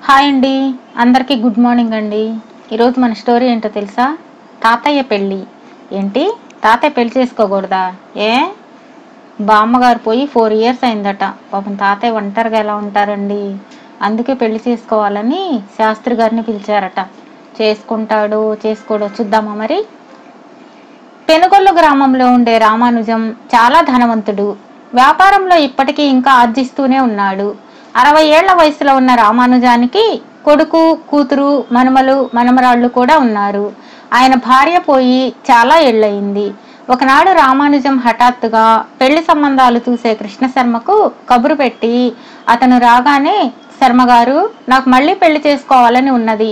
Hi అండి, అందరికీ good morning అండి. ఈరోజు మన స్టోరీ ఏంటో తెలుసా? తాతయ్య పెళ్ళి. ఏంటి, తాతయ్య పెళ్లి చేసుకోకూడదా? ఏ, బామ్మగారు పోయి 4 years అయిందట. పాపం తాతయ్య ఒంటరిగా ఎలా ఉంటారండి. అందుకే పెళ్లి చేసుకోవాలని శాస్త్రి గారిని పిలిచారట. చేసుకుంటాడో చేసుకోడో చూద్దామా మరి. పెనుగొల్లు గ్రామంలో ఉండే రామానుజం చాలా ధనవంతుడు. వ్యాపారంలో ఇప్పటికీ ఇంకా ఆర్జిస్తూనే ఉన్నాడు. 60 ఏళ్ల వయసులో ఉన్న రామానుజానికి కొడుకు, కూతురు, మనుమలు, మనమరాళ్లు కూడా ఉన్నారు. ఆయన భార్య పోయి చాలా ఏళ్లయింది. ఒకనాడు రామానుజం హఠాత్తుగా పెళ్లి సంబంధాలు చూసే కృష్ణశర్మకు కబురు పెట్టి, అతను రాగానే, శర్మగారు, నాకు మళ్ళీ పెళ్లి చేసుకోవాలని ఉన్నది.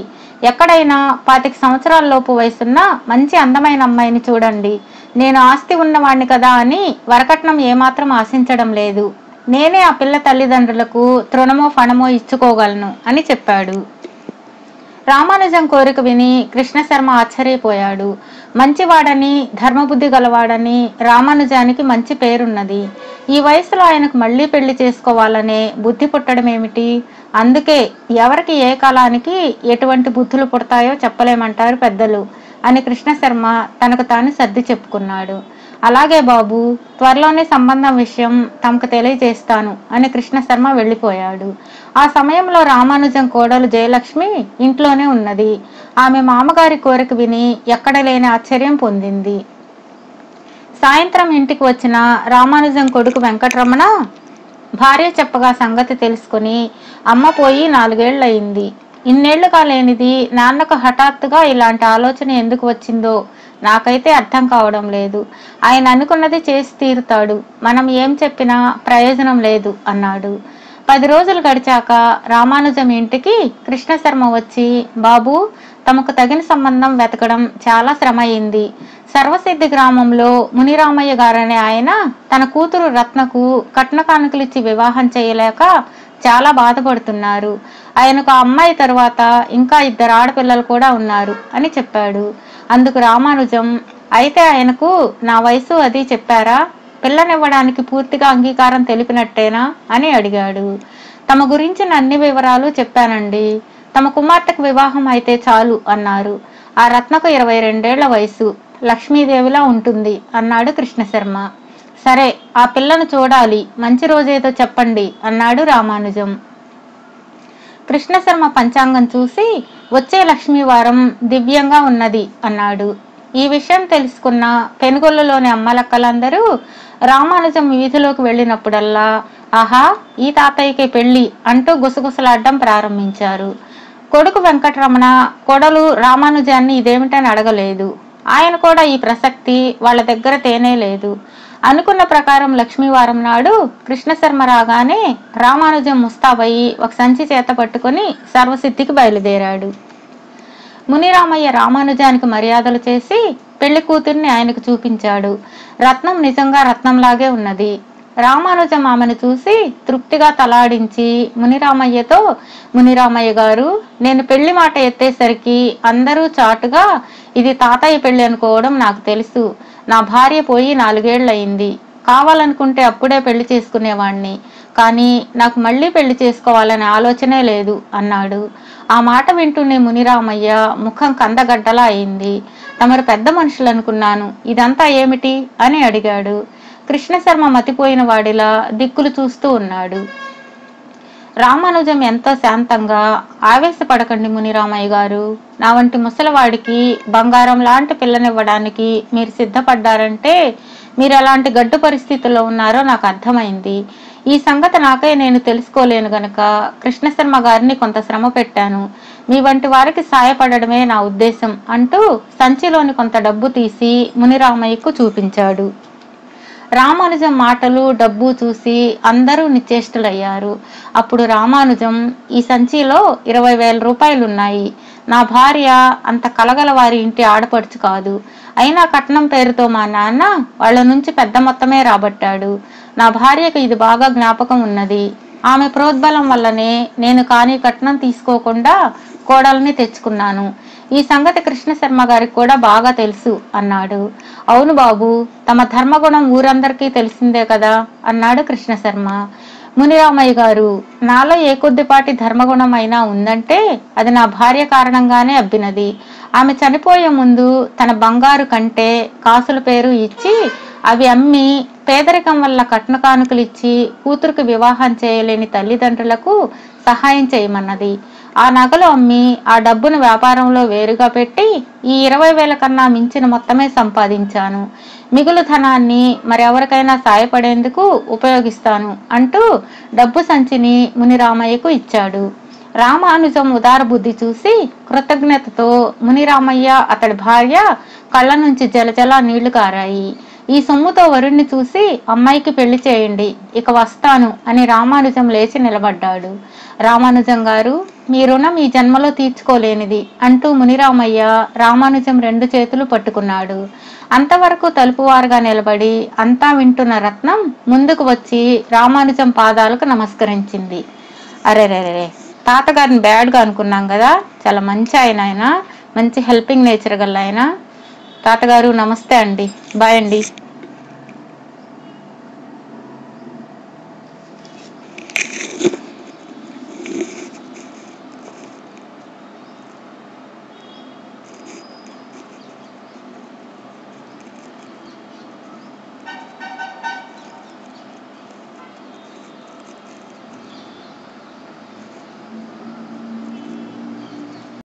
ఎక్కడైనా 25 సంవత్సరాల లోపు వయసున్న మంచి అందమైన అమ్మాయిని చూడండి. నేను ఆస్తి ఉన్నవాణ్ణి కదా అని వరకట్నం ఏమాత్రం ఆశించడం లేదు. నేనే ఆ పిల్ల తల్లిదండ్రులకు తృణమో ఫణమో ఇచ్చుకోగలను అని చెప్పాడు. రామానుజం కోరిక విని కృష్ణశర్మ ఆశ్చర్యపోయాడు. మంచివాడని, ధర్మబుద్ధి గలవాడని రామానుజానికి మంచి పేరున్నది. ఈ వయసులో ఆయనకు మళ్లీ పెళ్లి చేసుకోవాలనే బుద్ధి పుట్టడం ఏమిటి? అందుకే ఎవరికి ఏ కాలానికి ఎటువంటి బుద్ధులు పుడతాయో చెప్పలేమంటారు పెద్దలు అని కృష్ణశర్మ తనకు తాను సర్ది చెప్పుకున్నాడు. అలాగే బాబు, త్వరలోనే సంబంధం విషయం తమకు తెలియజేస్తాను అని కృష్ణశర్మ వెళ్ళిపోయాడు. ఆ సమయంలో రామానుజం కోడలు జయలక్ష్మి ఇంట్లోనే ఉన్నది. ఆమె మామగారి కోరిక విని ఎక్కడ లేని ఆశ్చర్యం పొందింది. సాయంత్రం ఇంటికి వచ్చిన రామానుజం కొడుకు వెంకటరమణ భార్య చెప్పగా సంగతి తెలుసుకుని, అమ్మ పోయి 4 ఏళ్లయింది. ఇన్నేళ్లుగా లేనిది నాన్నకు హఠాత్తుగా ఇలాంటి ఆలోచన ఎందుకు వచ్చిందో నాకైతే అర్థం కావడం లేదు. ఆయన అనుకున్నది చేసి తీరుతాడు. మనం ఏం చెప్పినా ప్రయోజనం లేదు అన్నాడు. 10 రోజులు గడిచాక రామానుజం ఇంటికి కృష్ణశర్మ వచ్చి, బాబు, తమకు తగిన సంబంధం వెతకడం చాలా శ్రమ అయింది. సర్వసిద్ధి గ్రామంలో మునిరామయ్య గారనే ఆయన తన కూతురు రత్నకు కట్న కానుకలిచ్చి వివాహం చేయలేక చాలా బాధపడుతున్నారు. ఆయనకు ఆ అమ్మాయి తరువాత ఇంకా 2 ఆడపిల్లలు కూడా ఉన్నారు అని చెప్పాడు. అందుకు రామానుజం, అయితే ఆయనకు నా వయసు అది చెప్పారా? పిల్లనివ్వడానికి పూర్తిగా అంగీకారం తెలిపినట్టేనా అని అడిగాడు. తమ గురించిన అన్ని వివరాలు చెప్పానండి. తమ కుమార్తెకు వివాహం అయితే చాలు అన్నారు. ఆ రత్నకు 22 ఏళ్ల వయసు, లక్ష్మీదేవిలా ఉంటుంది అన్నాడు కృష్ణశర్మ. సరే, ఆ పిల్లను చూడాలి, మంచి రోజేదో చెప్పండి అన్నాడు రామానుజం. కృష్ణశర్మ పంచాంగం చూసి, వచ్చే లక్ష్మీవారం దివ్యంగా ఉన్నది అన్నాడు. ఈ విషయం తెలుసుకున్న పెనుగొల్లులోని అమ్మలక్కలందరూ రామానుజం వీధిలోకి వెళ్ళినప్పుడల్లా, ఆహా, ఈ తాతయ్యకి పెళ్లి అంటూ గుసగుసలాడడం ప్రారంభించారు. కొడుకు వెంకటరమణ కోడలు రామానుజాన్ని ఇదేమిటని అడగలేదు. ఆయన కూడా ఈ ప్రసక్తి వాళ్ళ దగ్గర తేనే లేదు. అనుకున్న ప్రకారం లక్ష్మీవారం నాడు కృష్ణశర్మ రాగానే రామానుజం ముస్తాబయ్యి ఒక సంచి చేత పట్టుకుని సర్వసిద్ధికి బయలుదేరాడు. మునిరామయ్య రామానుజానికి మర్యాదలు చేసి పెళ్లి కూతుర్ని ఆయనకు చూపించాడు. రత్నం నిజంగా రత్నంలాగే ఉన్నది. రామానుజం ఆమెను చూసి తృప్తిగా తలాడించి మునిరామయ్యతో, మునిరామయ్య గారు, నేను పెళ్లి మాట ఎత్తేసరికి అందరూ చాటుగా ఇది తాతయ్య పెళ్లి అనుకోవడం నాకు తెలుసు. నా భార్య పోయి 4 ఏళ్లయింది. కావాలనుకుంటే అప్పుడే పెళ్లి చేసుకునేవాణ్ణి. కానీ నాకు మళ్ళీ పెళ్లి చేసుకోవాలనే ఆలోచనే లేదు అన్నాడు. ఆ మాట వింటూనే మునిరామయ్య ముఖం కందగడ్డలా అయింది. తమరు పెద్ద మనుషులు అనుకున్నాను, ఇదంతా ఏమిటి అని అడిగాడు. కృష్ణశర్మ మతిపోయిన వాడిలా దిక్కులు చూస్తూ ఉన్నాడు. రామానుజం ఎంతో శాంతంగా, ఆవేశపడకండి మునిరామయ్య గారు. నా వంటి ముసలివాడికి బంగారం లాంటి పిల్లనివ్వడానికి మీరు సిద్ధపడ్డారంటే మీరు ఎలాంటి గడ్డు పరిస్థితుల్లో ఉన్నారో నాకు అర్థమైంది. ఈ సంగతి నాకే నేను తెలుసుకోలేను గనక కృష్ణశర్మ గారిని కొంత శ్రమ పెట్టాను. మీ వంటి వారికి సాయపడడమే నా ఉద్దేశం అంటూ సంచిలోని కొంత డబ్బు తీసి మునిరామయ్యకు చూపించాడు. రామానుజం మాటలు, డబ్బు చూసి అందరూ నిశ్చేష్టులయ్యారు. అప్పుడు రామానుజం, ఈ సంచిలో 20,000 రూపాయలున్నాయి. నా భార్య అంత కలగల వారి ఇంటి ఆడపడుచు కాదు. అయినా కట్నం పేరుతో మా నాన్న వాళ్ళ నుంచి పెద్ద మొత్తమే రాబట్టాడు. నా భార్యకు ఇది బాగా జ్ఞాపకం ఉన్నది. ఆమె ప్రోద్బలం వల్లనే నేను కానీ కట్నం తీసుకోకుండా కోడల్ని తెచ్చుకున్నాను. ఈ సంగతి కృష్ణశర్మ గారికి కూడా బాగా తెలుసు అన్నాడు. అవును బాబు, తమ ధర్మగుణం ఊరందరికీ తెలిసిందే కదా అన్నాడు కృష్ణశర్మ. మునిరామయ్య గారు, నాలో ఏ కొద్దిపాటి ధర్మగుణం అయినా ఉందంటే అది నా భార్య కారణంగానే అబ్బినది. ఆమె చనిపోయే ముందు తన బంగారు కంటే కాసుల పేరు ఇచ్చి అవి అమ్మి పేదరికం వల్ల కట్న కానుకలు ఇచ్చి కూతురుకు వివాహం చేయలేని తల్లిదండ్రులకు సహాయం చేయమన్నది. ఆ నగలు అమ్మి ఆ డబ్బును వ్యాపారంలో వేరుగా పెట్టి ఈ 20,000 కన్నా మించిన మొత్తమే సంపాదించాను. మిగులు ధనాన్ని మరెవరికైనా సాయపడేందుకు ఉపయోగిస్తాను అంటూ డబ్బు సంచిని మునిరామయ్యకు ఇచ్చాడు. రామానుజం ఉదార బుద్ధి చూసి కృతజ్ఞతతో మునిరామయ్య అతడి భార్య కళ్ళ నుంచి జలజల నీళ్లు కారాయి. ఈ సొమ్ముతో వరుణ్ణి చూసి అమ్మాయికి పెళ్లి చేయండి, ఇక వస్తాను అని రామానుజం లేచి నిలబడ్డాడు. రామానుజం గారు, మీ రుణం ఈ జన్మలో తీర్చుకోలేనిది అంటూ మునిరామయ్య రామానుజం 2 చేతులు పట్టుకున్నాడు. అంతవరకు తలుపువారుగా నిలబడి అంతా వింటున్న రత్నం ముందుకు వచ్చి రామానుజం పాదాలకు నమస్కరించింది. అరెరెరే, తాతగారిని బ్యాడ్గా అనుకున్నాం కదా, చాలా మంచి ఆయన, మంచి హెల్పింగ్ నేచర్ గల ఆయన. తాతగారు నమస్తే అండి, బాయ్ అండి.